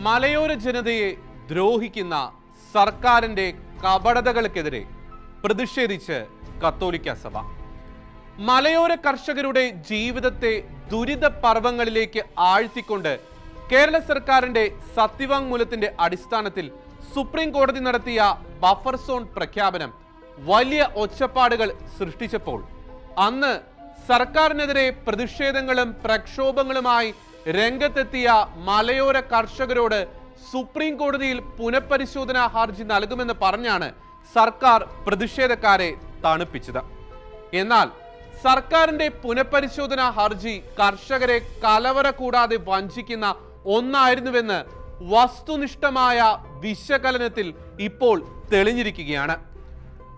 മലയോര ജനതയെ ദ്രോഹിക്കുന്ന സർക്കാരിന്റെ കപടതകൾക്കെതിരെ പ്രതിഷേധിച്ച് കത്തോലിക്ക സഭ. മലയോര കർഷകരുടെ ജീവിതത്തെ ദുരിത പർവ്വങ്ങളിലേക്ക് ആഴ്ത്തിക്കൊണ്ട് കേരള സർക്കാരിന്റെ സത്യവാങ്മൂലത്തിന്റെ അടിസ്ഥാനത്തിൽ സുപ്രീം കോടതി നടത്തിയ ബഫർ സോൺ പ്രഖ്യാപനം വലിയ ഒച്ചപ്പാടുകൾ സൃഷ്ടിച്ചപ്പോൾ അന്ന് സർക്കാരിനെതിരെ പ്രതിഷേധങ്ങളും പ്രക്ഷോഭങ്ങളുമായി രംഗത്തെത്തിയ മലയോര കർഷകരോട് സുപ്രീം കോടതിയിൽ പുനഃപരിശോധനാ ഹർജി നൽകുമെന്ന് പറഞ്ഞാണ് സർക്കാർ പ്രതിഷേധക്കാരെ തണുപ്പിച്ചത്. എന്നാൽ സർക്കാരിന്റെ പുനഃപരിശോധനാ ഹർജി കർഷകരെ കലവറ കൂടാതെ വഞ്ചിക്കുന്ന ഒന്നായിരുന്നുവെന്ന് വസ്തുനിഷ്ഠമായ വിശകലനത്തിൽ ഇപ്പോൾ തെളിഞ്ഞിരിക്കുകയാണ്.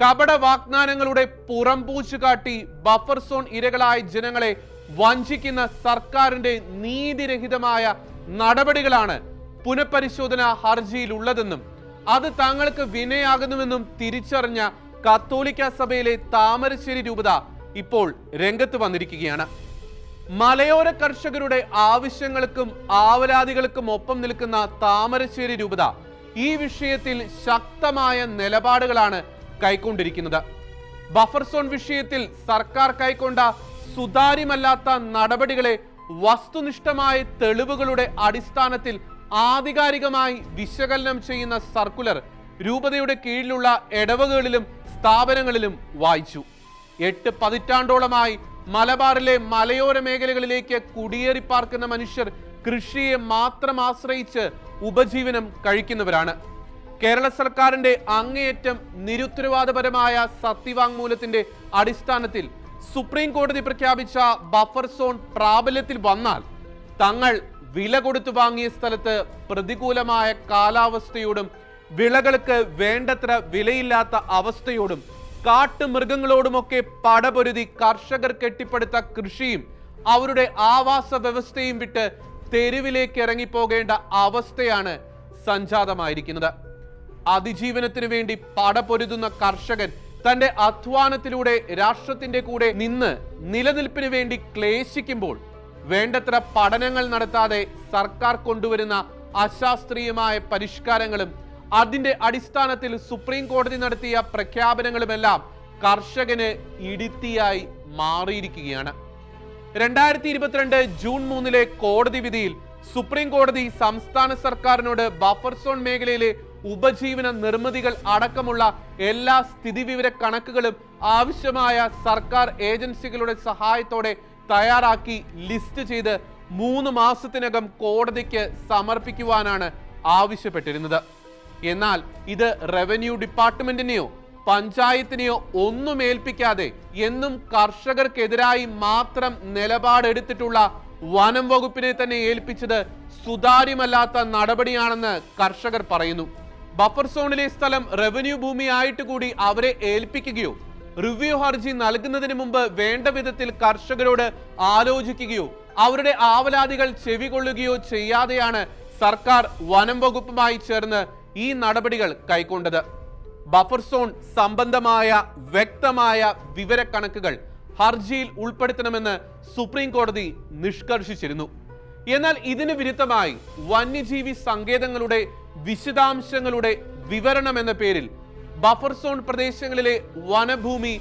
കപട വാഗ്ദാനങ്ങളുടെ പുറംപൂച്ചു കാട്ടി ബഫർ സോൺ ഇരകളായ ജനങ്ങളെ വഞ്ചിക്കുന്ന സർക്കാരിന്റെ നീതിരഹിതമായ നടപടികളാണ് പുനഃപരിശോധനാ ഹർജിയിലുള്ളതെന്നും അത് തങ്ങൾക്ക് വിനയാകുന്നുവെന്നും തിരിച്ചറിഞ്ഞ കത്തോലിക്ക സഭയിലെ താമരശ്ശേരി രൂപത ഇപ്പോൾ രംഗത്ത് വന്നിരിക്കുകയാണ്. മലയോര കർഷകരുടെ ആവശ്യങ്ങൾക്കും ആവലാതികൾക്കും ഒപ്പം നിൽക്കുന്ന താമരശ്ശേരി രൂപത ഈ വിഷയത്തിൽ ശക്തമായ നിലപാടുകളാണ് കൈക്കൊണ്ടിരിക്കുന്നത്. ബഫർ സോൺ വിഷയത്തിൽ സർക്കാർ കൈക്കൊണ്ട സുതാര്യമല്ലാത്ത നടപടികളെ വസ്തുനിഷ്ഠമായ തെളിവുകളുടെ അടിസ്ഥാനത്തിൽ ആധികാരികമായി വിശകലനം ചെയ്യുന്ന സർക്കുലർ രൂപതയുടെ കീഴിലുള്ള ഇടവകകളിലും സ്ഥാപനങ്ങളിലും വായിച്ചു. 8 പതിറ്റാണ്ടോളമായി മലബാറിലെ മലയോര മേഖലകളിലേക്ക് കുടിയേറി പാർക്കുന്ന മനുഷ്യർ കൃഷിയെ മാത്രം ആശ്രയിച്ച് ഉപജീവനം കഴിക്കുന്നവരാണ്. കേരള സർക്കാരിന്റെ അങ്ങേയറ്റം നിരുത്തരവാദപരമായ സത്യവാങ്മൂലത്തിന്റെ അടിസ്ഥാനത്തിൽ സുപ്രീം കോടതി പ്രഖ്യാപിച്ച ബഫർ സോൺ പ്രാബല്യത്തിൽ വന്നാൽ തങ്ങൾ വില കൊടുത്തു വാങ്ങിയ സ്ഥലത്ത് പ്രതികൂലമായ കാലാവസ്ഥയോടും വിളകൾക്ക് വേണ്ടത്ര വിലയില്ലാത്ത അവസ്ഥയോടും കാട്ടുമൃഗങ്ങളോടുമൊക്കെ പടപൊരുതി കർഷകർ കെട്ടിപ്പടുത്ത കൃഷിയും അവരുടെ ആവാസ വ്യവസ്ഥയും വിട്ട് തെരുവിലേക്ക് ഇറങ്ങിപ്പോകേണ്ട അവസ്ഥയാണ് സംജാതമായിരിക്കുന്നത്. അതിജീവനത്തിനു വേണ്ടി പടപൊരുതുന്ന കർഷകൻ തന്റെ അധ്വാനത്തിലൂടെ രാഷ്ട്രത്തിന്റെ കൂടെ നിന്ന് നിലനിൽപ്പിന് വേണ്ടി ക്ലേശിക്കുമ്പോൾ വേണ്ടത്ര പഠനങ്ങൾ നടത്താതെ സർക്കാർ കൊണ്ടുവരുന്ന അശാസ്ത്രീയമായ പരിഷ്കാരങ്ങളും അതിന്റെ അടിസ്ഥാനത്തിൽ സുപ്രീം കോടതി നടത്തിയ പ്രഖ്യാപനങ്ങളുമെല്ലാം കർഷകന് ഇടിത്തിയായി മാറിയിരിക്കുകയാണ്. 2022 ജൂൺ 3 കോടതി വിധിയിൽ സുപ്രീം കോടതി സംസ്ഥാന സർക്കാരിനോട് ബഫർ സോൺ മേഖലയിലെ ഉപജീവന നിർമ്മിതികൾ അടക്കമുള്ള എല്ലാ സ്ഥിതിവിവര കണക്കുകളും ആവശ്യമായ സർക്കാർ ഏജൻസികളുടെ സഹായത്തോടെ തയ്യാറാക്കി ലിസ്റ്റ് ചെയ്ത് 3 മാസത്തിനകം കോടതിക്ക് സമർപ്പിക്കുവാനാണ് ആവശ്യപ്പെട്ടിരുന്നത്. എന്നാൽ ഇത് റവന്യൂ ഡിപ്പാർട്ട്മെന്റിനെയോ പഞ്ചായത്തിനെയോ ഒന്നും ഏൽപ്പിക്കാതെ എന്നും കർഷകർക്കെതിരായി മാത്രം നിലപാടെടുത്തിട്ടുള്ള വനം വകുപ്പിനെ തന്നെ ഏൽപ്പിച്ചത് സുതാര്യമല്ലാത്ത നടപടിയാണെന്ന് കർഷകർ പറയുന്നു. ബഫർ സോണിലെ സ്ഥലം റവന്യൂ ഭൂമിയായിട്ട് കൂടി അവരെ ഏൽപ്പിക്കുകയോ റിവ്യൂ ഹർജി നൽകുന്നതിന് മുമ്പ് വേണ്ട വിധത്തിൽ കർഷകരോട് ആലോചിക്കുകയോ അവരുടെ ആവലാതികൾ ചെവികൊള്ളുകയോ ചെയ്യാതെയാണ് സർക്കാർ വനം വകുപ്പുമായി ചേർന്ന് ഈ നടപടികൾ കൈക്കൊണ്ടത്. ബഫർ സോൺ സംബന്ധമായ വ്യക്തമായ വിവരക്കണക്കുകൾ ഹർജിയിൽ ഉൾപ്പെടുത്തണമെന്ന് സുപ്രീം കോടതി നിഷ്കർഷിച്ചിരുന്നു. എന്നാൽ ഇതിന് വിരുദ്ധമായി വന്യജീവി സങ്കേതങ്ങളുടെ വിശദാംശങ്ങളുടെ വിവരണം എന്ന പേരിൽ ബഫർ സോൺ പ്രദേശങ്ങളിലെ വനഭൂമി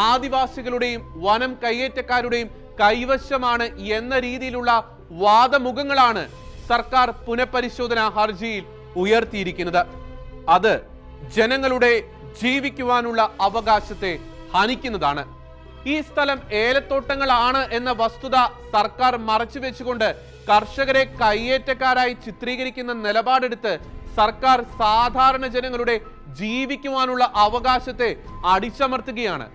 ആദിവാസികളുടെയും വനം കയ്യേറ്റക്കാരുടെയും കൈവശമാണ് എന്ന രീതിയിലുള്ള വാദമുഖങ്ങളാണ് സർക്കാർ പുനഃപരിശോധനാ ഹർജിയിൽ ഉയർത്തിയിരിക്കുന്നത്. അത് ജനങ്ങളുടെ ജീവിക്കുവാനുള്ള അവകാശത്തെ ഹനിക്കുന്നതാണ്. ഈ സ്ഥലം ഏലത്തോട്ടങ്ങളാണ് എന്ന വസ്തുത സർക്കാർ മറച്ചുവെച്ചുകൊണ്ട് കർഷകരെ കയ്യേറ്റക്കാരായി ചിത്രീകരിക്കുന്ന നിലപാടെടുത്ത് സർക്കാർ സാധാരണ ജനങ്ങളുടെ ജീവിക്കുവാനുള്ള അവകാശത്തെ അടിച്ചമർത്തുകയാണ്.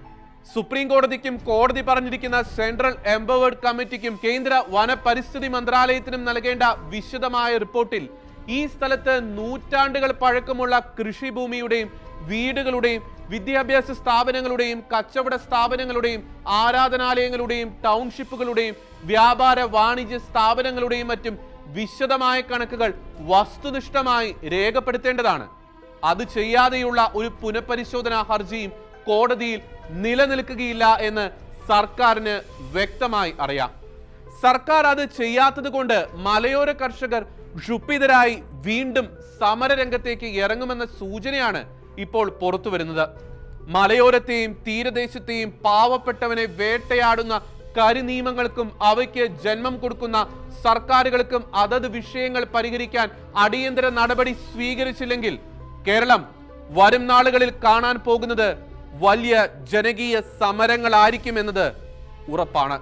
സുപ്രീം കോടതിക്കും കോടതി പറഞ്ഞിരിക്കുന്ന സെൻട്രൽ എംപവേർഡ് കമ്മിറ്റിക്കും കേന്ദ്ര വനപരിസ്ഥിതി മന്ത്രാലയത്തിനും നൽകേണ്ട വിശദമായ റിപ്പോർട്ടിൽ ഈ സ്ഥലത്ത് നൂറ്റാണ്ടുകൾ പഴക്കമുള്ള കൃഷിഭൂമിയുടെയും വീടുകളുടെയും വിദ്യാഭ്യാസ സ്ഥാപനങ്ങളുടെയും കച്ചവട സ്ഥാപനങ്ങളുടെയും ആരാധനാലയങ്ങളുടെയും ടൗൺഷിപ്പുകളുടെയും വ്യാപാര വാണിജ്യ സ്ഥാപനങ്ങളുടെയും മറ്റും വിശദമായ കണക്കുകൾ വസ്തുനിഷ്ഠമായി രേഖപ്പെടുത്തേണ്ടതാണ്. അത് ചെയ്യാതെയുള്ള ഒരു പുനഃപരിശോധനാ ഹർജിയും കോടതിയിൽ നിലനിൽക്കുകയില്ല എന്ന് സർക്കാരിന് വ്യക്തമായി അറിയാം. സർക്കാർ അത് ചെയ്യാത്തത് കൊണ്ട് മലയോര കർഷകർ ക്ഷുഭിതരായി വീണ്ടും സമരരംഗത്തേക്ക് ഇറങ്ങുമെന്ന സൂചനയാണ് ഇപ്പോൾ പുറത്തു വരുന്നത്. മലയോരത്തെയും തീരദേശത്തെയും പാവപ്പെട്ടവനെ വേട്ടയാടുന്ന കരിനിയമങ്ങൾക്കും അവയ്ക്ക് ജന്മം കൊടുക്കുന്ന സർക്കാരുകൾക്കും അതത് വിഷയങ്ങൾ പരിഹരിക്കാൻ അടിയന്തര നടപടി സ്വീകരിച്ചില്ലെങ്കിൽ കേരളം വരും നാളുകളിൽ കാണാൻ പോകുന്നത് വലിയ ജനകീയ സമരങ്ങളായിരിക്കുമെന്നത് ഉറപ്പാണ്.